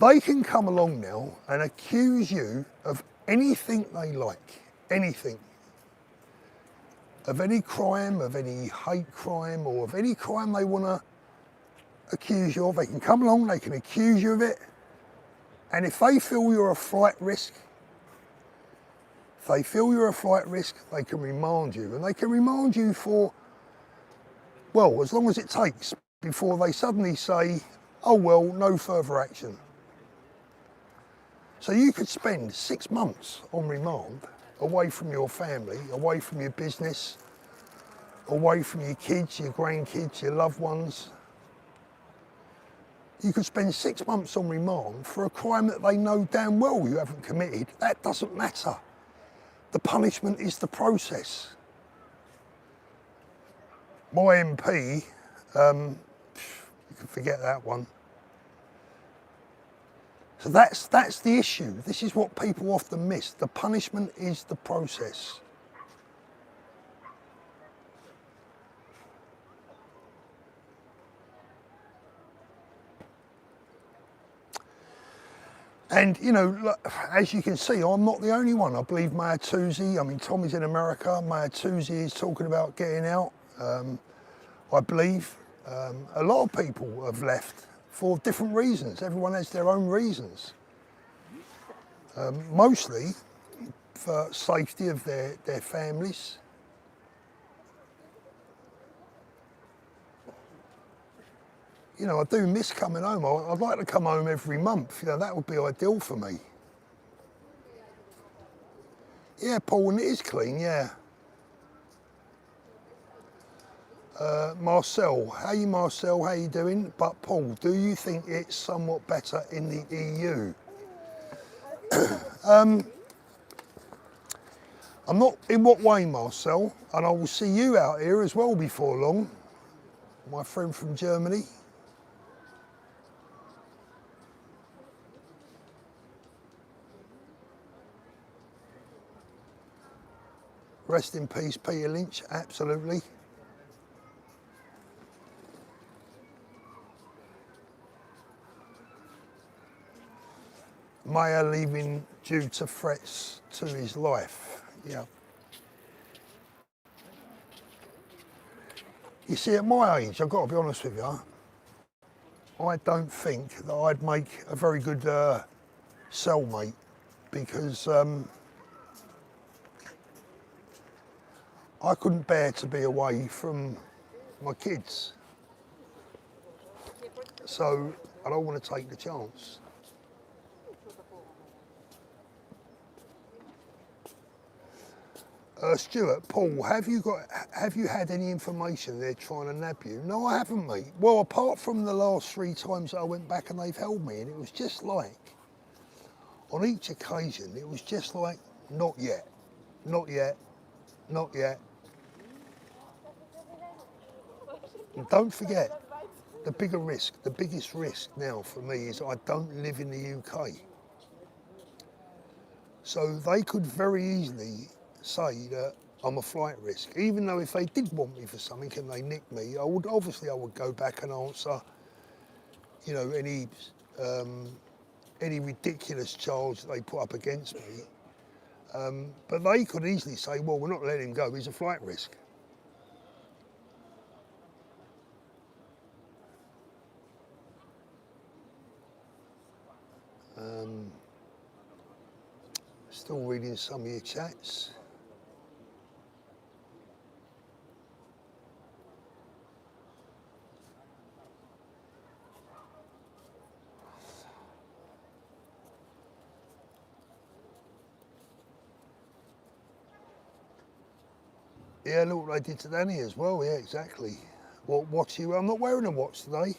They can come along now and accuse you of anything they like, anything. Of any crime, of any hate crime, or of any crime they want to accuse you of. They can come along, they can accuse you of it. And if they feel you're a flight risk, they can remand you. And they can remand you for, well, as long as it takes before they suddenly say, oh, well, no further action. So you could spend 6 months on remand, away from your family, away from your business, away from your kids, your grandkids, your loved ones. You could spend 6 months on remand for a crime that they know damn well you haven't committed. That doesn't matter. The punishment is the process. My MP, you can forget that one. So that's the issue. This is what people often miss. The punishment is the process. And, you know, look, as you can see, I'm not the only one. I believe Mayor Toosey, I mean, Tommy's in America, Mayor Toosey is talking about getting out. I believe a lot of people have left for different reasons. Everyone has their own reasons. Mostly for safety of their families. You know, I do miss coming home. I'd like to come home every month. You know, that would be ideal for me. Yeah, Paul, and it is clean, yeah. Marcel, hey Marcel, how you doing? But Paul, do you think it's somewhat better in the EU? I'm not, in what way, Marcel? And I will see you out here as well before long, my friend from Germany. Rest in peace, Peter Lynch, absolutely. Mayor leaving due to threats to his life, yeah. You see, at my age, I've got to be honest with you, I don't think that I'd make a very good cellmate because I couldn't bear to be away from my kids. So I don't want to take the chance. Stuart, Paul, have you had any information they're trying to nab you? No, I haven't, mate. Well, apart from the last 3 times I went back and they've held me, and it was just like, on each occasion, it was just like, not yet, not yet, not yet. And don't forget, the biggest risk now for me is I don't live in the UK. So they could very easily say that I'm a flight risk, even though if they did want me for something and they nicked me, I would go back and answer, you know, any ridiculous charge that they put up against me. But they could easily say, well, we're not letting him go, he's a flight risk. Still reading some of your chats. Yeah, look what I did to Danny as well, yeah, exactly. What watch you? I'm not wearing a watch today.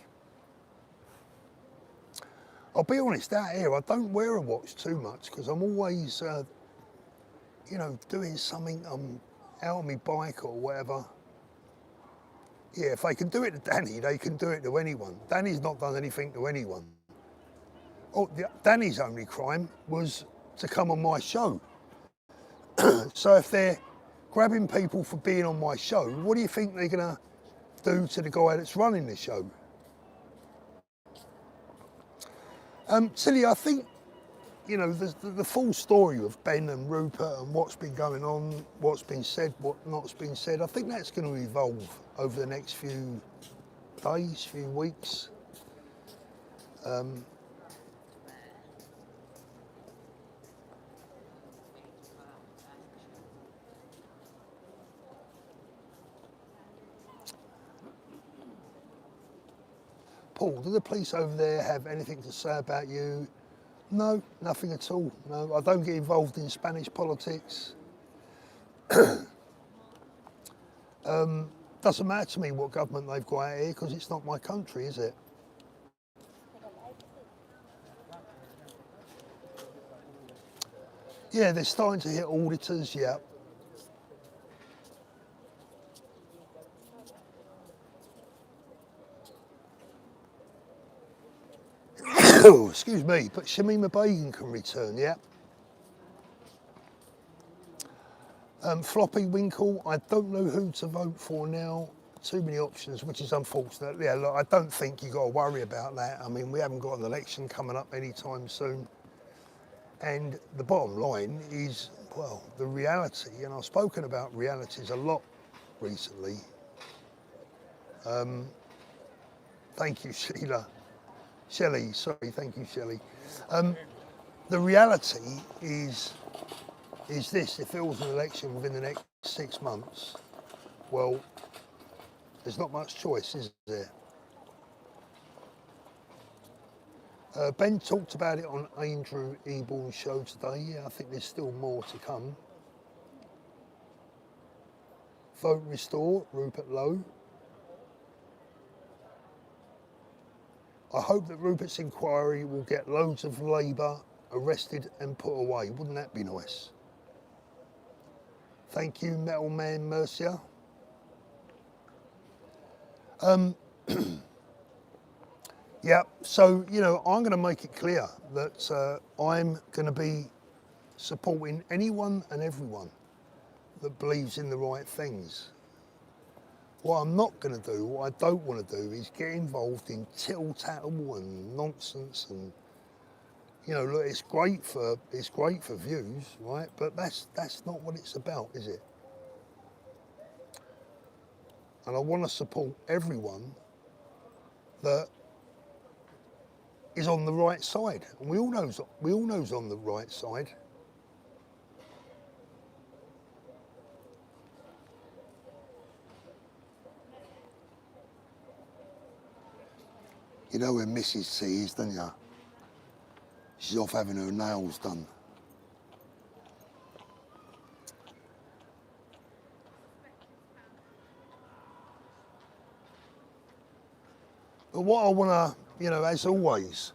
I'll be honest, out here I don't wear a watch too much because I'm always, you know, doing something. out on my bike or whatever. Yeah, if they can do it to Danny, they can do it to anyone. Danny's not done anything to anyone. Oh, Danny's only crime was to come on my show. So if they're grabbing people for being on my show, what do you think they're gonna do to the guy that's running the show? Silly, I think, you know, the full story of Ben and Rupert and what's been going on, what's been said, what not's been said, I think that's going to evolve over the next few days, few weeks. Paul, do the police over there have anything to say about you? No, nothing at all. No, I don't get involved in Spanish politics. Doesn't matter to me what government they've got out here because it's not my country, is it? Yeah, they're starting to hit auditors, yeah. Oh, excuse me, but Shamima Begum can return, yeah. Floppy Winkle, I don't know who to vote for now. Too many options, which is unfortunate. Yeah, look, I don't think you got to worry about that. I mean, we haven't got an election coming up anytime soon. And the bottom line is, well, the reality, and I've spoken about realities a lot recently. Thank you, Sheila. Shelley, sorry, thank you, Shelley. The reality is this: if there was an election within the next 6 months, well, there's not much choice, is there? Ben talked about it on Andrew Eborn's show today. Yeah, I think there's still more to come. Vote Restore, Rupert Lowe. I hope that Rupert's inquiry will get loads of Labour arrested and put away. Wouldn't that be nice? Thank you, Metal Man Mercia. Yeah, so, you know, I'm going to make it clear that I'm going to be supporting anyone and everyone that believes in the right things. What I'm not going to do, what I don't want to do, is get involved in tittle-tattle and nonsense. And, you know, look, it's great for views, right? But that's not what it's about, is it? And I want to support everyone that is on the right side, and we all know's on the right side. You know where Mrs. T is, don't you? She's off having her nails done. But what I want to, you know, as always,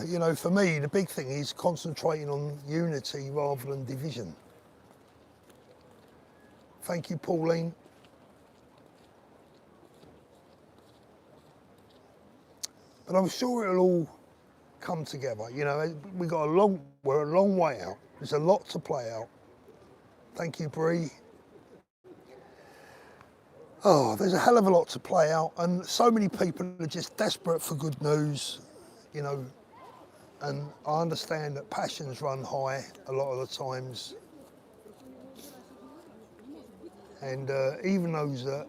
you know, for me, the big thing is concentrating on unity rather than division. Thank you, Pauline. But I'm sure it'll all come together. You know, we're a long way out. There's a lot to play out. Thank you, Bree. Oh, there's a hell of a lot to play out, and so many people are just desperate for good news, you know, and I understand that passions run high a lot of the times, and even those that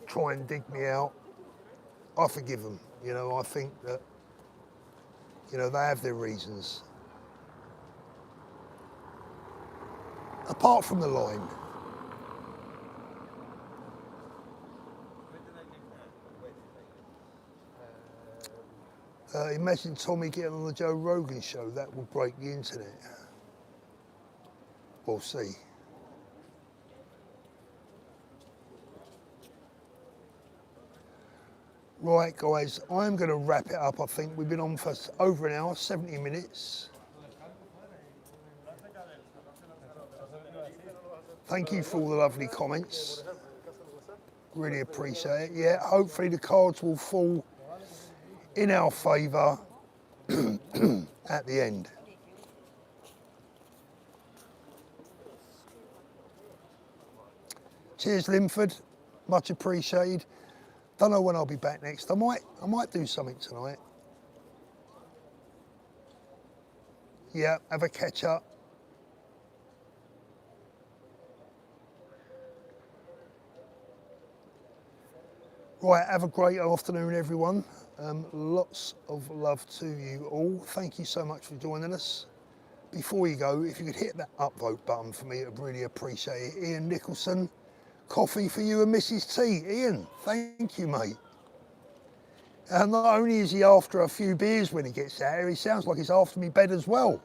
try and dig me out, I forgive them. You know, I think that, you know, they have their reasons. Apart from the line. Imagine Tommy getting on the Joe Rogan show. That will break the internet. We'll see. Right, guys, I'm going to wrap it up. I think we've been on for over an hour, 70 minutes. Thank you for all the lovely comments. Really appreciate it. Yeah, hopefully the cards will fall in our favour at the end. Cheers, Linford. Much appreciated. Don't know when I'll be back next. I might do something tonight. Yeah, have a catch up. Right, have a great afternoon, everyone. Lots of love to you all. Thank you so much for joining us. Before you go, if you could hit that upvote button for me, I'd really appreciate it. Ian Nicholson, coffee for you and Mrs. T. Ian, thank you, mate. And not only is he after a few beers when he gets out here, he sounds like he's after me bed as well.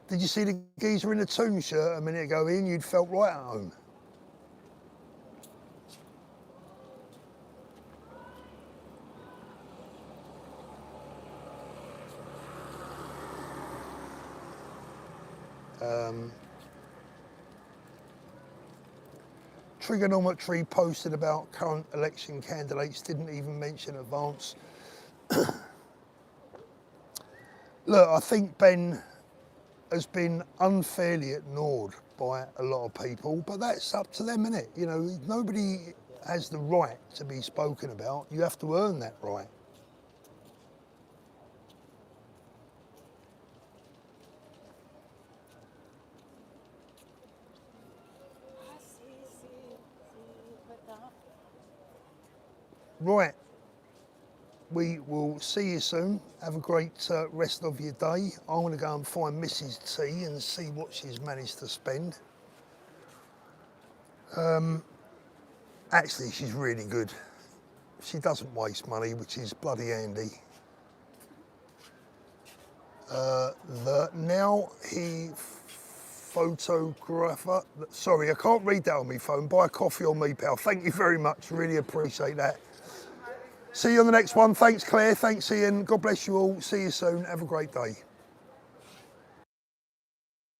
Did you see the geezer in the Toon shirt a minute ago, Ian? You'd felt right at home. Trigonometry posted about current election candidates, didn't even mention advance. Look, I think Ben has been unfairly ignored by a lot of people, but that's up to them, innit? You know, nobody has the right to be spoken about. You have to earn that right. Right, we will see you soon. Have a great rest of your day. I'm going to go and find Mrs. T and see what she's managed to spend. Actually, she's really good. She doesn't waste money, which is bloody handy. The now he photographer, sorry, I can't read that on my phone. Buy a coffee on me, pal. Thank you very much. Really appreciate that. See you on the next one. Thanks, Claire. Thanks, Ian. God bless you all. See you soon. Have a great day.